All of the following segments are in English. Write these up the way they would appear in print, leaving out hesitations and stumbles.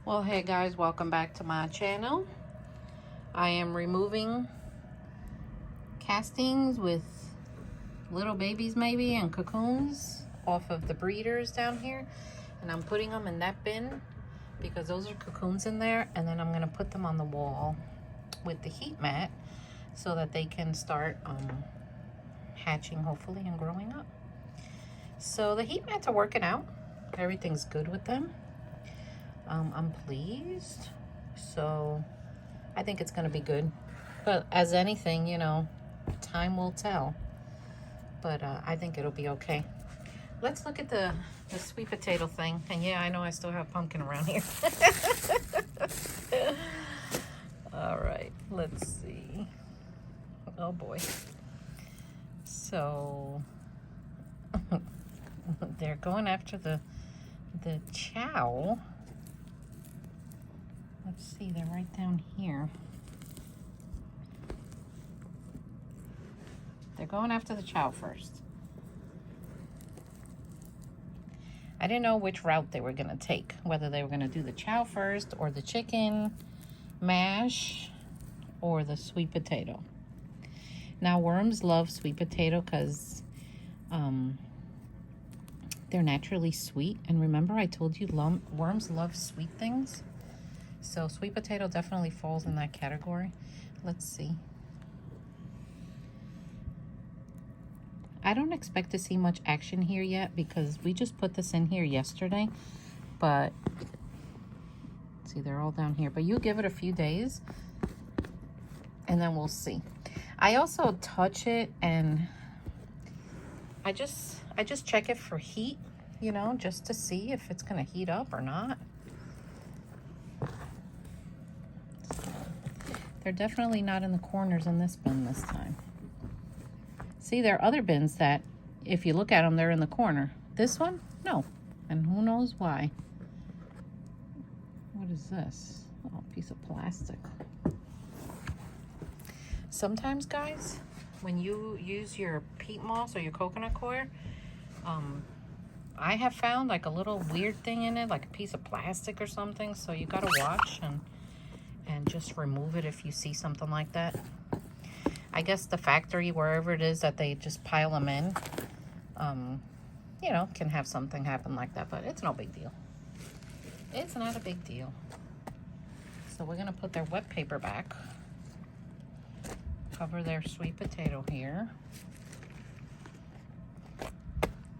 Well, hey guys, welcome back to my channel. I am removing castings with little babies maybe and cocoons off of the breeders down here, and I'm putting them in that bin because those are cocoons in there, and then I'm going to put them on the wall with the heat mat so that they can start hatching hopefully and growing up. So the heat mats are working out. Everything's good with them. I'm pleased. So I think it's going to be good. But as anything, you know, time will tell. But I think it'll be okay. Let's look at the sweet potato thing. And yeah, I know I still have pumpkin around here. All right, let's see. Oh boy. So they're going after the chow. Let's see, they're right down here. They're going after the chow first. I didn't know which route they were going to take, whether they were going to do the chow first or the chicken mash or the sweet potato. Now, worms love sweet potato because they're naturally sweet. And remember, I told you worms love sweet things. So sweet potato definitely falls in that category. Let's see. I don't expect to see much action here yet because we just put this in here yesterday. But, see, they're all down here. But you give it a few days and then we'll see. I also touch it and I just check it for heat, you know, just to see if it's going to heat up or not. They're definitely not in the corners in this bin this time. See, there are other bins that, if you look at them, they're in the corner. This one, no. And who knows why. What is this? Oh, a piece of plastic. Sometimes, guys, when you use your peat moss or your coconut coir, I have found like a little weird thing in it, like a piece of plastic or something. So you gotta watch and just remove it if you see something like that. I guess the factory, wherever it is that they just pile them in, you know, can have something happen like that, but it's no big deal. It's not a big deal. So we're gonna put their wet paper back, cover their sweet potato here,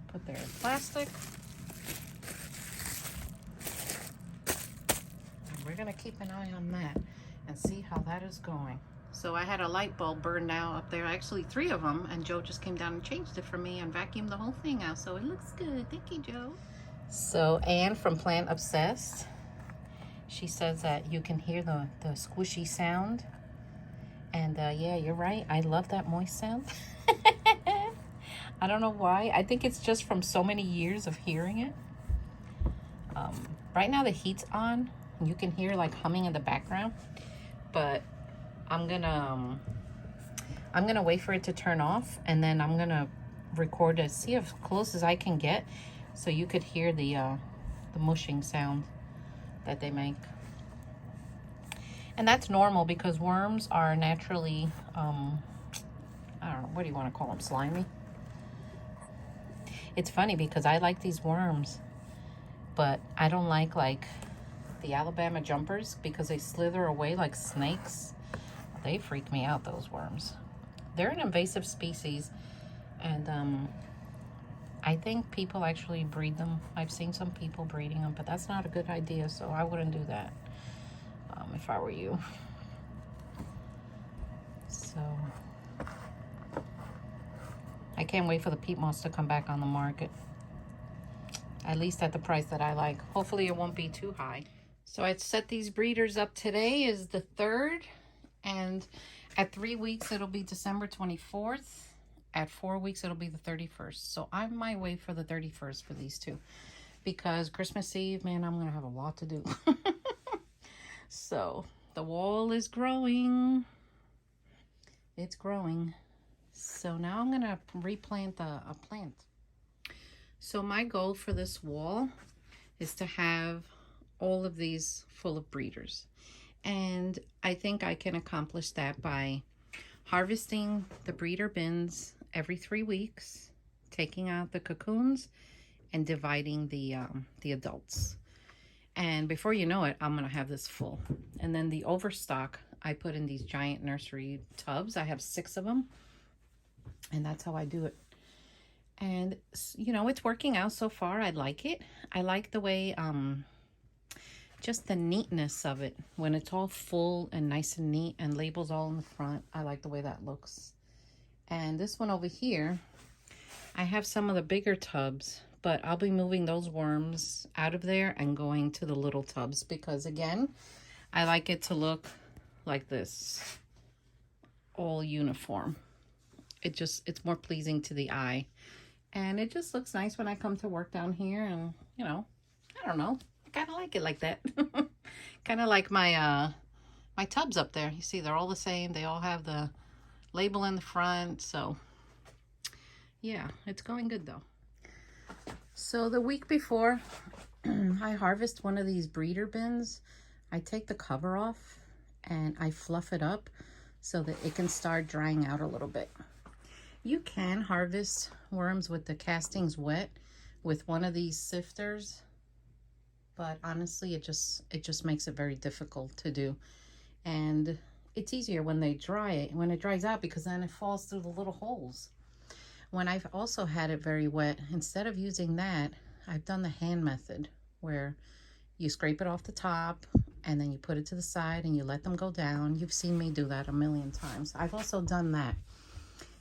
put their plastic, and we're gonna keep an eye on that and see how that is going. So I had a light bulb burned out up there, actually 3 of them, and Joe just came down and changed it for me and vacuumed the whole thing out, so it looks good. Thank you, Joe. So Anne from Plant Obsessed, she says that you can hear the squishy sound, and yeah, you're right, I love that moist sound. I don't know why. I think it's just from so many years of hearing it. Right now the heat's on, you can hear like humming in the background, but I'm gonna wait for it to turn off, and then I'm gonna record to see as close as I can get, so you could hear the mushing sound that they make. And that's normal because worms are naturally, I don't know, what do you want to call them, slimy? It's funny because I like these worms, but I don't like the Alabama jumpers because they slither away like snakes. They freak me out, those worms. They're an invasive species, and I think people actually breed them. I've seen some people breeding them, but that's not a good idea, so I wouldn't do that if I were you. So I can't wait for the peat moss to come back on the market, at least at the price that I like. Hopefully it won't be too high. So I set these breeders up. Today is the 3rd, and at 3 weeks it'll be December 24th. At 4 weeks it'll be the 31st. So I might wait for the 31st for these two, because Christmas Eve, man, I'm gonna have a lot to do. So the wall is growing. It's growing. So now I'm gonna replant a plant. So my goal for this wall is to have all of these full of breeders. And I think I can accomplish that by harvesting the breeder bins every 3 weeks, taking out the cocoons, and dividing the adults. And before you know it, I'm gonna have this full. And then the overstock, I put in these giant nursery tubs. I have 6 of them, and that's how I do it. And you know, it's working out so far. I like it. I like the way just the neatness of it when it's all full and nice and neat and labels all in the front. I like the way that looks. And this one over here, I have some of the bigger tubs, but I'll be moving those worms out of there and going to the little tubs because, again, I like it to look like this, all uniform. It's more pleasing to the eye. And it just looks nice when I come to work down here, and, you know, I don't know, I kind of like it like that. Kind of like my my tubs up there. You see, they're all the same. They all have the label in the front, so yeah, it's going good though. So the week before I harvest one of these breeder bins, I take the cover off and I fluff it up so that it can start drying out a little bit. You can harvest worms with the castings wet with one of these sifters, but honestly, it just makes it very difficult to do. And it's easier when they when it dries out, because then it falls through the little holes. When I've also had it very wet, instead of using that, I've done the hand method, where you scrape it off the top and then you put it to the side and you let them go down. You've seen me do that a million times. I've also done that,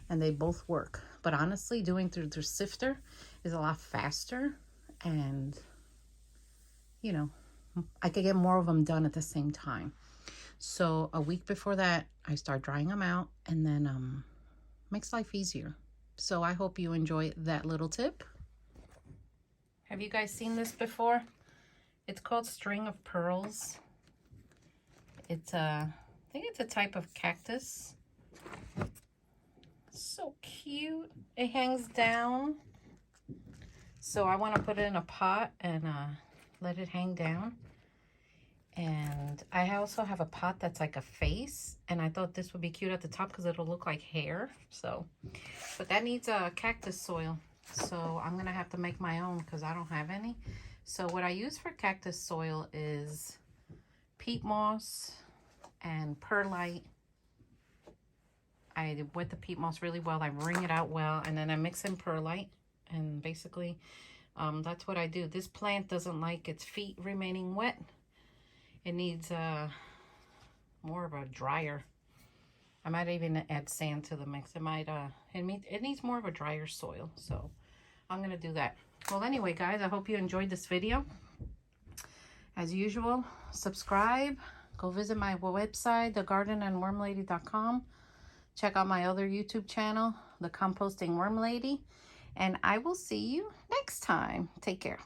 and they both work. But honestly, doing through the sifter is a lot faster, and you know, I could get more of them done at the same time. So a week before that, I start drying them out, and then makes life easier. So I hope you enjoy that little tip. Have you guys seen this before? It's called string of pearls. It's I think it's a type of cactus. So cute. It hangs down. So I want to put it in a pot and let it hang down. And I also have a pot that's like a face, and I thought this would be cute at the top because it'll look like hair. So, but that needs a cactus soil, so I'm gonna have to make my own because I don't have any. So what I use for cactus soil is peat moss and perlite. I wet the peat moss really well, I wring it out well, and then I mix in perlite, and basically that's what I do. This plant doesn't like its feet remaining wet. It needs more of a drier. I might even add sand to the mix. It needs more of a drier soil, so I'm gonna do that. Well, anyway, guys, I hope you enjoyed this video. As usual, subscribe. Go visit my website, thegardenandwormlady.com. Check out my other YouTube channel, The Composting Worm Lady, and I will see you next time. Take care.